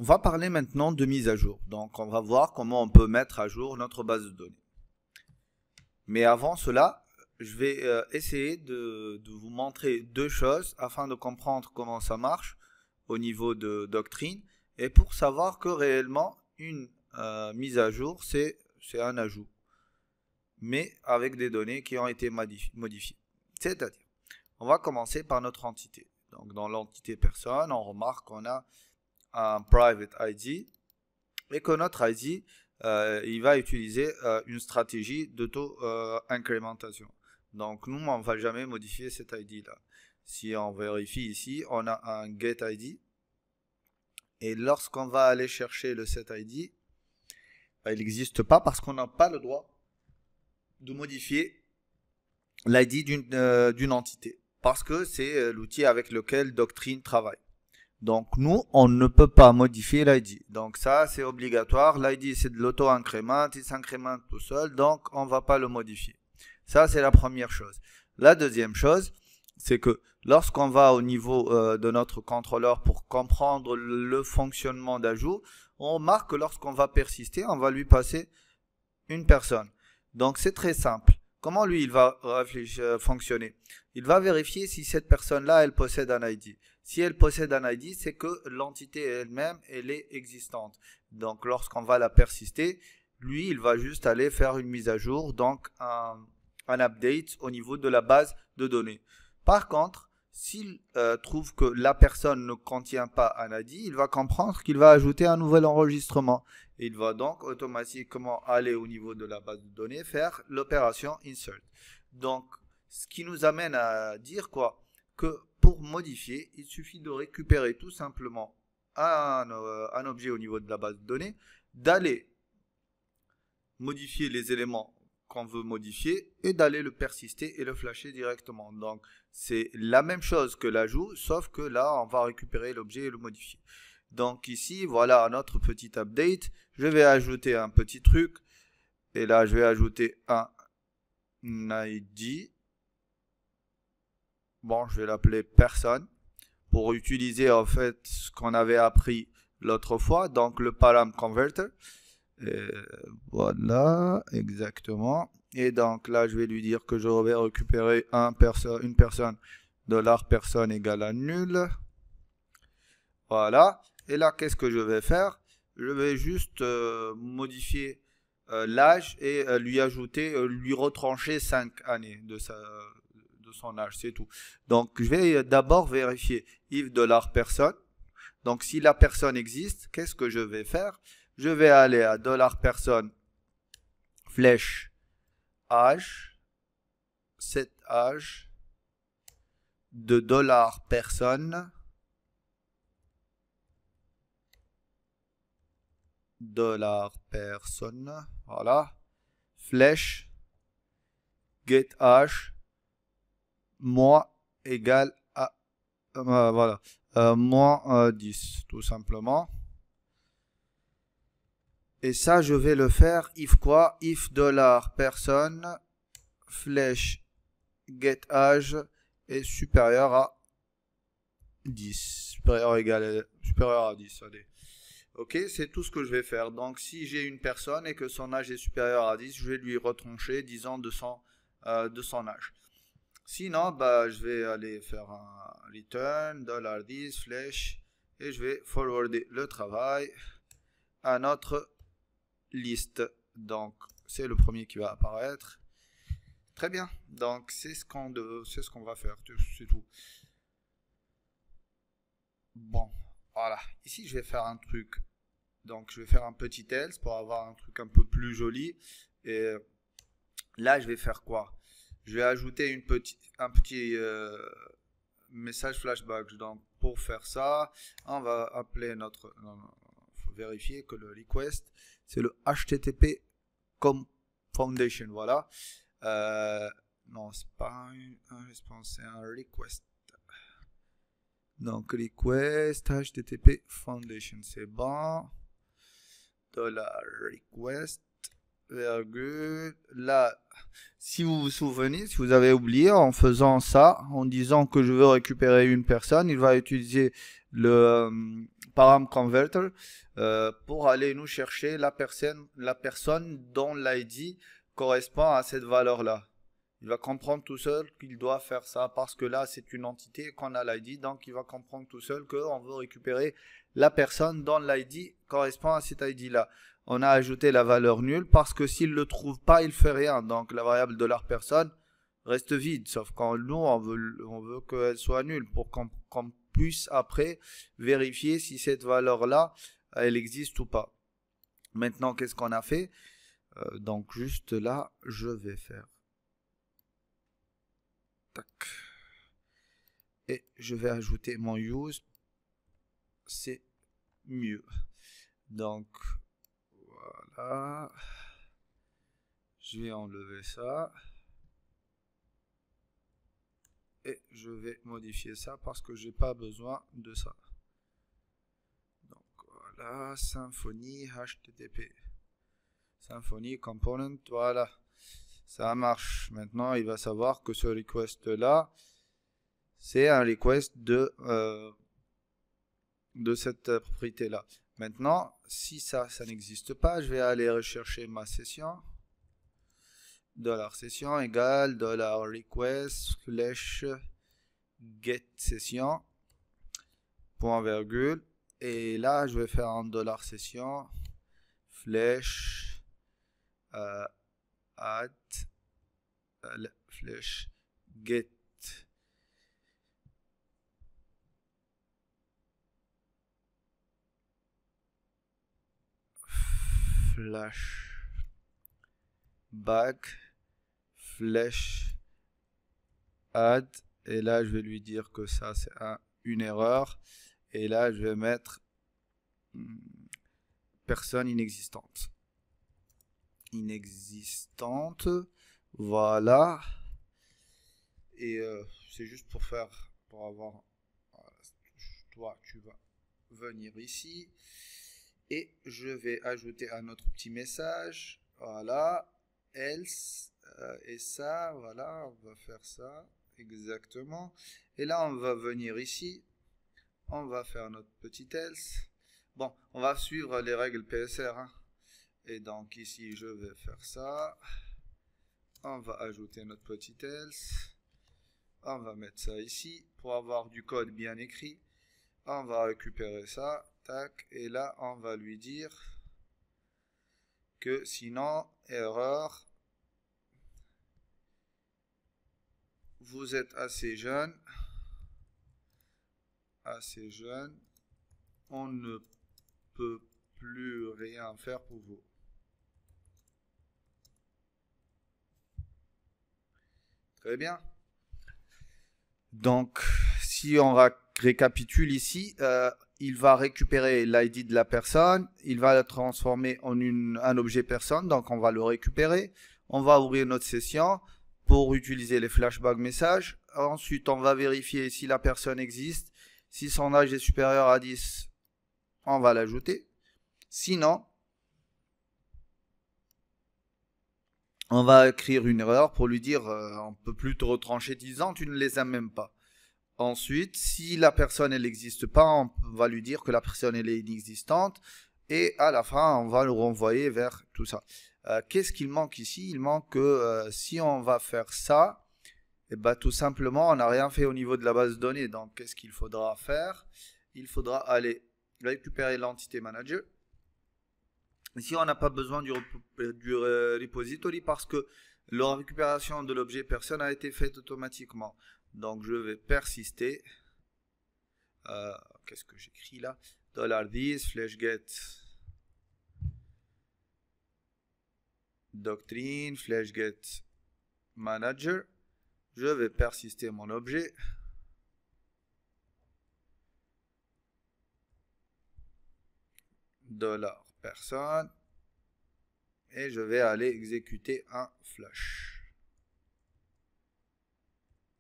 On va parler maintenant de mise à jour. Donc, on va voir comment on peut mettre à jour notre base de données. Mais avant cela, je vais essayer de vous montrer deux choses afin de comprendre comment ça marche au niveau de doctrine et pour savoir que réellement une mise à jour, c'est un ajout, mais avec des données qui ont été modifiées. C'est-à-dire, on va commencer par notre entité. Donc, dans l'entité personne, on remarque qu'on a un private ID et que notre ID, il va utiliser une stratégie d'auto-incrémentation. Donc, nous, on ne va jamais modifier cet ID-là. Si on vérifie ici, on a un getID. Et lorsqu'on va aller chercher le setID, il n'existe pas parce qu'on n'a pas le droit de modifier l'ID d'une entité. Parce que c'est l'outil avec lequel Doctrine travaille. Donc, nous, on ne peut pas modifier l'ID. Donc, ça, c'est obligatoire. L'ID, c'est de l'auto-incrémente. Il s'incrémente tout seul. Donc, on ne va pas le modifier. Ça, c'est la première chose. La deuxième chose, c'est que lorsqu'on va au niveau de notre contrôleur pour comprendre le fonctionnement d'ajout, on remarque que lorsqu'on va persister, on va lui passer une personne. Donc, c'est très simple. Comment lui, il va fonctionner? Il va vérifier si cette personne-là, elle possède un ID. Si elle possède un ID, c'est que l'entité elle-même, elle est existante. Donc, lorsqu'on va la persister, lui, il va juste aller faire une mise à jour, donc un update au niveau de la base de données. Par contre, s'il trouve que la personne ne contient pas un ID, il va comprendre qu'il va ajouter un nouvel enregistrement. Et il va donc automatiquement aller au niveau de la base de données, faire l'opération insert. Donc, ce qui nous amène à dire quoi? Que pour modifier, il suffit de récupérer tout simplement un objet au niveau de la base de données, d'aller modifier les éléments qu'on veut modifier et d'aller le persister et le flasher directement. Donc, c'est la même chose que l'ajout, sauf que là, on va récupérer l'objet et le modifier. Donc ici, voilà notre petit update. Je vais ajouter un petit truc. Et là, je vais ajouter un ID. Bon, je vais l'appeler personne. Pour utiliser en fait ce qu'on avait appris l'autre fois. Donc le param converter. Et voilà, exactement. Et donc là, je vais lui dire que je vais récupérer une personne, $personne égale à nul. Voilà. Et là, qu'est-ce que je vais faire? Je vais juste modifier l'âge et lui ajouter, lui retrancher 5 années de son âge, c'est tout. Donc, je vais d'abord vérifier if $personne. Donc, si la personne existe, qu'est-ce que je vais faire? Je vais aller à $personne flèche âge, cet âge de $personne $personne, voilà, flèche get âge moins égal à voilà, moins 10 tout simplement. Et ça, je vais le faire if quoi? If $personne flèche get âge est supérieur à 10, supérieur à 10, allez. Ok, c'est tout ce que je vais faire. Donc, si j'ai une personne et que son âge est supérieur à 10, je vais lui retrancher, disons, de son âge. Sinon, je vais aller faire un return, $10, flèche, et je vais forwarder le travail à notre liste. Donc, c'est le premier qui va apparaître. Très bien. Donc, c'est ce qu'on va faire. C'est tout. Bon, voilà. Ici, je vais faire un truc. Donc, je vais faire un petit else pour avoir un truc un peu plus joli. Et là, je vais faire quoi? Je vais ajouter un petit message flashback. Donc, pour faire ça, on va appeler notre... Il faut vérifier que le request, c'est le HTTP foundation. Voilà. Non, c'est pas un response, c'est un request. Donc, request HTTP foundation, c'est bon. $request virgule, là, si vous vous souvenez, si vous avez oublié, en faisant ça, en disant que je veux récupérer une personne, il va utiliser le param converter pour aller nous chercher la personne dont l'ID correspond à cette valeur-là. Il va comprendre tout seul qu'il doit faire ça parce que là, c'est une entité qu'on a l'ID, donc il va comprendre tout seul qu'on veut récupérer la personne dont l'ID correspond à cet ID-là. On a ajouté la valeur nulle parce que s'il ne le trouve pas, il fait rien. Donc la variable $personne reste vide. Sauf quand nous, on veut qu'elle soit nulle pour qu'on puisse après vérifier si cette valeur-là, elle existe ou pas. Maintenant, qu'est-ce qu'on a fait? Donc juste là, je vais faire. Tac. Et je vais ajouter mon use. C'est mieux. Donc, voilà. Je vais enlever ça. Et je vais modifier ça parce que j'ai pas besoin de ça. Donc, voilà. Symfony HTTP. Symfony Component. Voilà. Ça marche. Maintenant, il va savoir que ce request-là, c'est un request de cette propriété-là. Maintenant, si ça n'existe pas, je vais aller rechercher ma session. $session égale $request flèche get session point virgule. Et là, je vais faire un $session flèche add flèche get flash back flèche add, et là je vais lui dire que ça c'est une erreur, et là je vais mettre personne inexistante, voilà. Et c'est juste pour avoir, toi tu vas venir ici et je vais ajouter un autre petit message, voilà, else, et ça, voilà, on va faire ça exactement, et là on va venir ici, on va faire notre petit else. Bon, on va suivre les règles PSR, hein. Et donc ici je vais faire ça, on va ajouter notre petit else, on va mettre ça ici pour avoir du code bien écrit, on va récupérer ça, tac, et là on va lui dire que sinon, erreur, vous êtes assez jeune, on ne peut plus rien faire pour vous. Très bien. Donc, si on récapitule ici, il va récupérer l'ID de la personne, il va la transformer en un objet personne, donc on va le récupérer. On va ouvrir notre session pour utiliser les flashback messages. Ensuite, on va vérifier si la personne existe. Si son âge est supérieur à 10, on va l'ajouter. Sinon, on va écrire une erreur pour lui dire on ne peut plus te retrancher 10 ans, tu ne les aimes même pas. Ensuite, si la personne elle n'existe pas, on va lui dire que la personne elle est inexistante. Et à la fin, on va le renvoyer vers tout ça. Qu'est-ce qu'il manque ici? Il manque que si on va faire ça, et ben, tout simplement, on n'a rien fait au niveau de la base de données. Donc, qu'est-ce qu'il faudra faire? Il faudra aller récupérer l'entité manager. Ici, on n'a pas besoin du repository parce que la récupération de l'objet personne a été faite automatiquement. Donc, je vais persister. Qu'est-ce que j'écris là? $this flash get doctrine flash get manager. Je vais persister mon objet. $personne. Et je vais aller exécuter un flash.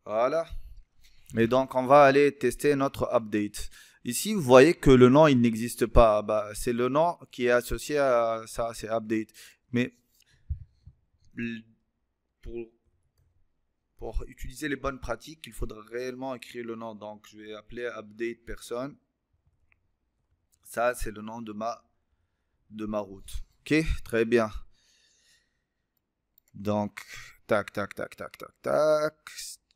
Voilà. Et donc, on va aller tester notre update. Ici, vous voyez que le nom, il n'existe pas. Bah, c'est le nom qui est associé à ça, c'est update. Mais pour utiliser les bonnes pratiques, il faudra réellement écrire le nom. Donc, je vais appeler update personne. Ça, c'est le nom de ma route. Ok, très bien. Donc, tac, tac, tac, tac, tac, tac.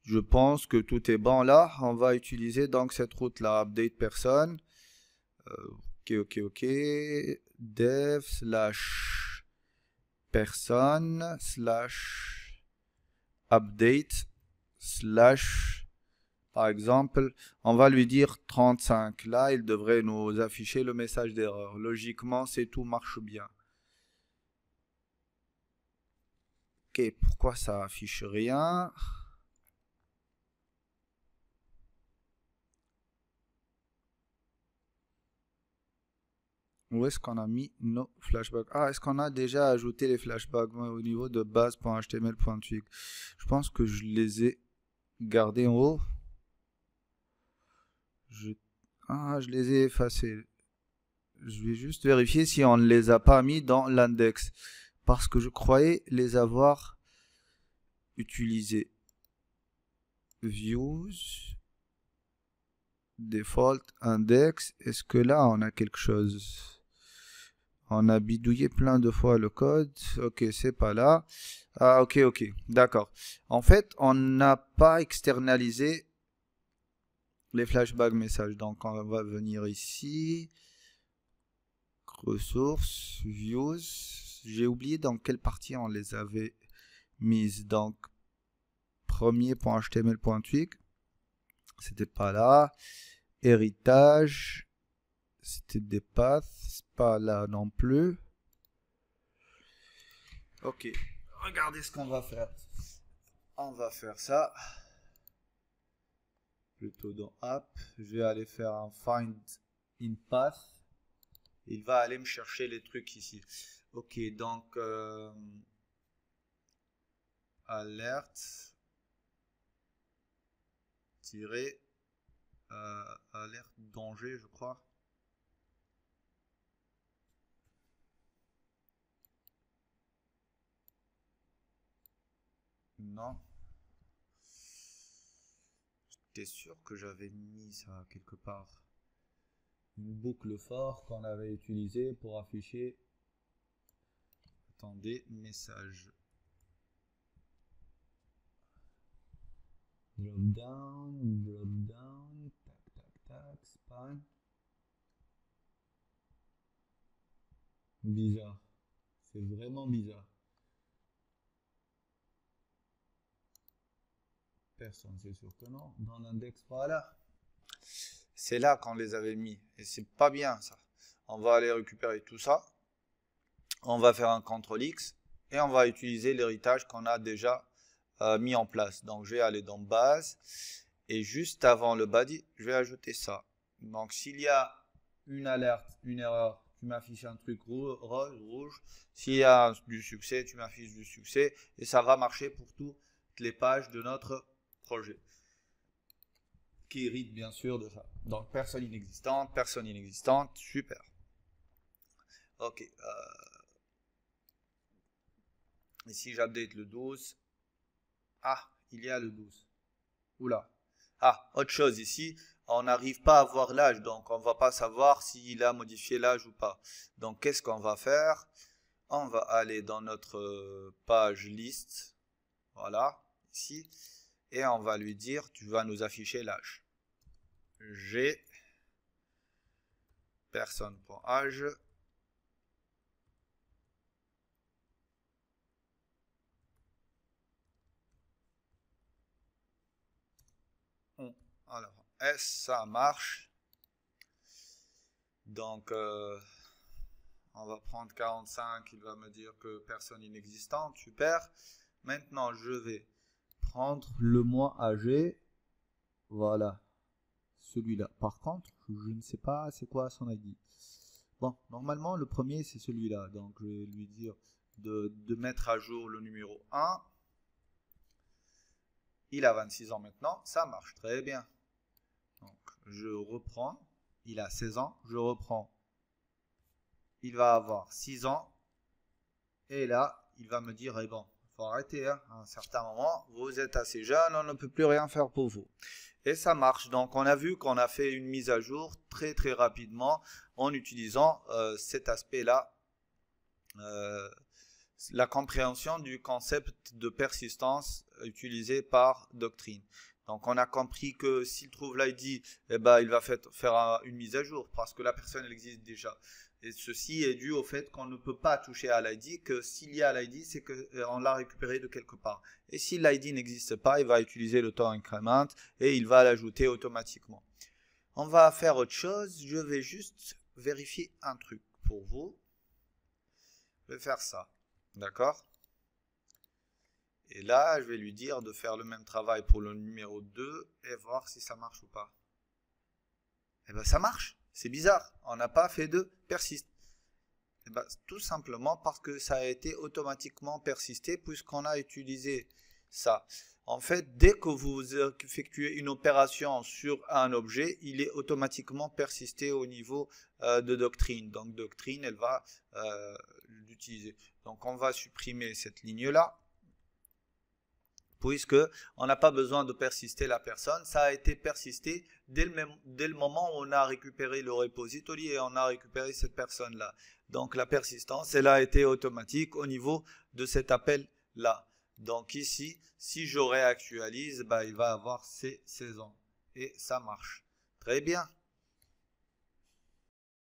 Je pense que tout est bon là. On va utiliser donc cette route-là, update personne. Ok. Dev slash personne slash update slash, par exemple, on va lui dire 35. Là, il devrait nous afficher le message d'erreur. Logiquement, c'est tout marche bien. Ok, pourquoi ça affiche rien? Où est-ce qu'on a mis nos flashbacks? Ah, est-ce qu'on a déjà ajouté les flashbacks au niveau de base.html.twig? Je pense que je les ai gardés en haut. Je les ai effacés. Je vais juste vérifier si on ne les a pas mis dans l'index. Parce que je croyais les avoir utilisés. Views. Default index. Est-ce que là on a quelque chose? On a bidouillé plein de fois le code. Ok, c'est pas là. Ah, ok. D'accord. En fait, on n'a pas externalisé les flashback messages. Donc, on va venir ici. Ressources, views. J'ai oublié dans quelle partie on les avait mises. Donc, premier.html.twig. C'était pas là. Héritage. C'était des paths. C'est pas là non plus. Ok. Regardez ce qu'on va faire. On va faire ça. Plutôt dans app. Je vais aller faire un find in path. Il va aller me chercher les trucs ici. Ok, donc alerte alerte danger, je crois. Non. J'étais sûr que j'avais mis ça quelque part. Une boucle for qu'on avait utilisée pour afficher. Attendez, message. Drop down, tac, span. Bizarre. C'est vraiment bizarre. Personne, c'est sûr que non. Dans l'index, voilà. C'est là qu'on les avait mis. Et c'est pas bien ça. On va aller récupérer tout ça. On va faire un CTRL X. Et on va utiliser l'héritage qu'on a déjà mis en place. Donc je vais aller dans base. Et juste avant le body, je vais ajouter ça. Donc s'il y a une alerte, une erreur, tu m'affiches un truc rouge. S'il y a du succès, tu m'affiches du succès. Et ça va marcher pour toutes les pages de notre projet. Qui hérite bien sûr de ça. Donc personne inexistante, super. Ok. Ici j'update le 12. Ah, il y a le 12. Oula. Ah, autre chose ici, on n'arrive pas à voir l'âge, donc on ne va pas savoir s'il a modifié l'âge ou pas. Donc qu'est-ce qu'on va faire? On va aller dans notre page liste, voilà, ici, et on va lui dire, tu vas nous afficher l'âge. G personne.âge. Alors, S, ça marche. Donc, on va prendre 45, il va me dire que personne inexistante, super. Maintenant, je vais prendre le mois âgé, voilà, celui-là. Par contre, je ne sais pas c'est quoi son ID. Bon, normalement, le premier, c'est celui-là. Donc, je vais lui dire de mettre à jour le numéro 1. Il a 26 ans maintenant, ça marche très bien. Donc, je reprends. Il a 16 ans, je reprends. Il va avoir 6 ans. Et là, il va me dire, eh bon, faut arrêter, hein. À un certain moment, vous êtes assez jeune, on ne peut plus rien faire pour vous. Et ça marche. Donc, on a vu qu'on a fait une mise à jour très très rapidement en utilisant cet aspect-là, la compréhension du concept de persistance utilisé par Doctrine. Donc, on a compris que s'il trouve l'ID, eh ben, il va faire une mise à jour parce que la personne elle existe déjà. Et ceci est dû au fait qu'on ne peut pas toucher à l'ID, que s'il y a l'ID, c'est qu'on l'a récupéré de quelque part. Et si l'ID n'existe pas, il va utiliser le temps increment et il va l'ajouter automatiquement. On va faire autre chose. Je vais juste vérifier un truc pour vous. Je vais faire ça. D'accord? Et là, je vais lui dire de faire le même travail pour le numéro 2 et voir si ça marche ou pas. Eh bien, ça marche. C'est bizarre. On n'a pas fait de persiste. Eh bien, tout simplement parce que ça a été automatiquement persisté puisqu'on a utilisé ça. En fait, dès que vous effectuez une opération sur un objet, il est automatiquement persisté au niveau de Doctrine. Donc, Doctrine, elle va l'utiliser. Donc, on va supprimer cette ligne-là, puisque on n'a pas besoin de persister la personne. Ça a été persisté dès le moment où on a récupéré le repository et on a récupéré cette personne-là. Donc, la persistance, elle a été automatique au niveau de cet appel-là. Donc ici, si je réactualise, bah, il va avoir ces 16 ans. Et ça marche. Très bien.